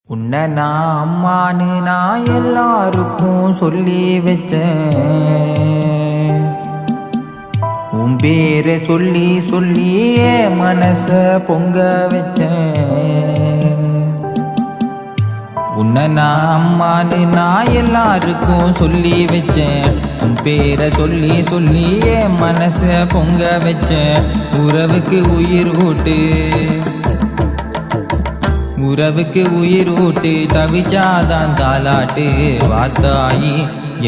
உன்னை நான் அம்மானு நான் எல்லாருக்கும் சொல்லி வச்சேன். உன் பேரை சொல்லி சொல்லியே மனச பொங்க வச்சேன். உன்னை நான் அம்மானு நான் எல்லாருக்கும் சொல்லி வச்சேன். உன் பேரை சொல்லி சொல்லியே மனச பொங்க வச்சேன். உறவுக்கு உயிர் ஊட்டு, உறவுக்கு உயிர் ஊட்டு, தவிச்சாதான் தாலாட்டு. வாத்தாயி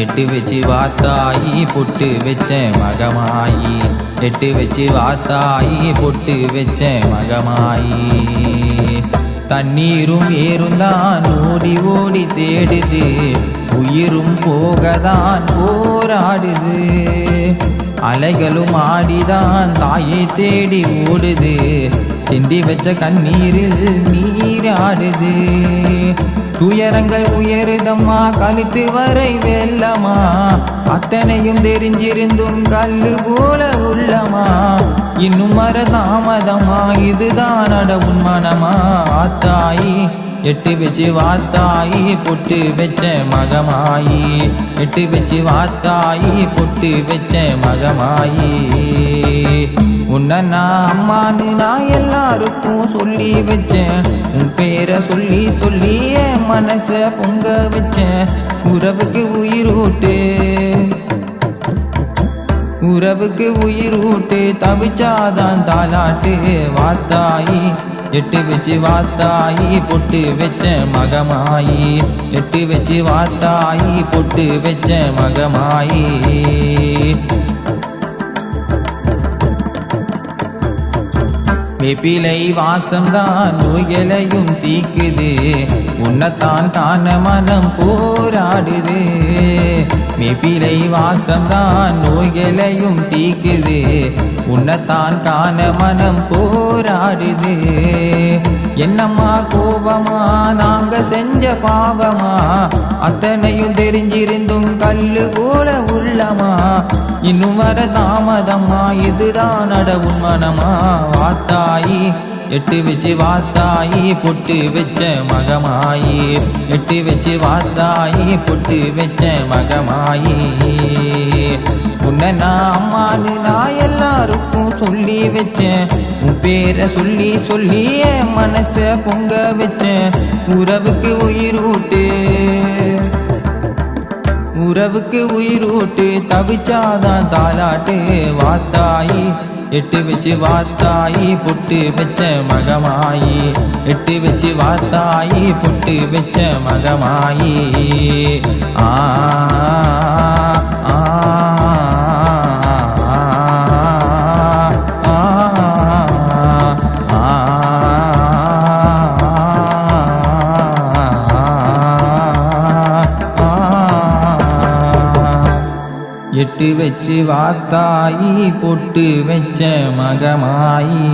எட்டு வச்சு வாத்தாயி பொட்டு வச்சேன் மகமாயி. எட்டு வச்சு வாத்தாயி பொட்டு வச்சேன் மகமாயி. தண்ணீரும் ஏறும் தான் ஓடி ஓடி தேடுது, உயிரும் போகதான் போராடுது. அலைகளும் ஆடிதான் தாயை தேடி ஓடுது, சிந்தி வச்ச கண்ணீரில் நீராடுது. துயரங்கள் உயருதம்மா கழுத்து வரை வெல்லமா, அத்தனையும் தெரிஞ்சிருந்தும் கல்லு போல உள்ளமா. இன்னும் வர தாமதமா, இதுதான் அடவுன் மனமா. ஆத்தாயி எட்டு வச்சு வாத்தாயி பொட்டு வச்ச மகமாயி. எட்டு வச்சு வாத்தாயி பொட்டு வச்ச மகமாயி. உன்னை நான் அம்மானு நான் எல்லாருக்கும் சொல்லி வச்சேன். உன் பேரை சொல்லி சொல்லி என் மனச பொங்க வச்சேன். உறவுக்கு உயிர் ஊட்டு, உறவுக்கு உயிர் ஊட்டு, தவிச்சாதான் தாலாட்டு. வாத்தாயி எட்டு வச்சு வாத்தாயி பொட்டு வச்ச மகமாயி. எட்டு வச்சு வாத்தாயி பொட்டு வச்ச மகமாயி. வேப்பிலை வாசம்தான் நோய்களையும் தீக்குது, உன்னைத்தான் தான மனம் போராடுது. வேப்பிலை வாசம்தான் நோய்களையும் தீக்குது, உன்னைத்தான் காண மனம் போராடுது. என்னம்மா கோபமா நாங்க செஞ்ச பாவமா, அத்தனையும் தெரிஞ்சிருந்தும் கல்லு போல உள்ளமா. இன்னும் வர தாமதம்மா, இதுதான் அடவுன் மனமா. வாத்தாயி எட்டு வச்சு வாத்தாயி பொட்டு வச்ச மகமாயி. எட்டு வச்சு வாத்தாயி பொட்டு வச்ச மகமாயி. உன்னை நான் அம்மானு நான் எல்லாருக்கும் சொல்லி வச்சேன். உன் பேரை சொல்லி சொல்லி என் மனச பொங்க வச்சேன். உறவுக்கு உயிர் ஊட்டு, உறவுக்கு உயிர் ஊட்டு, தவிச்சாதான் தாலாட்டு. வாத்தாயி எட்டு வச்சு வாத்தாயி பொட்டு வச்ச மகமாயி. எட்டு வச்சு வாத்தாயி பொட்டு வச்ச மகமாயி. ஆ ஆ எட்டு வச்சு வாத்தாயி பொட்டு வச்ச மகமாயி.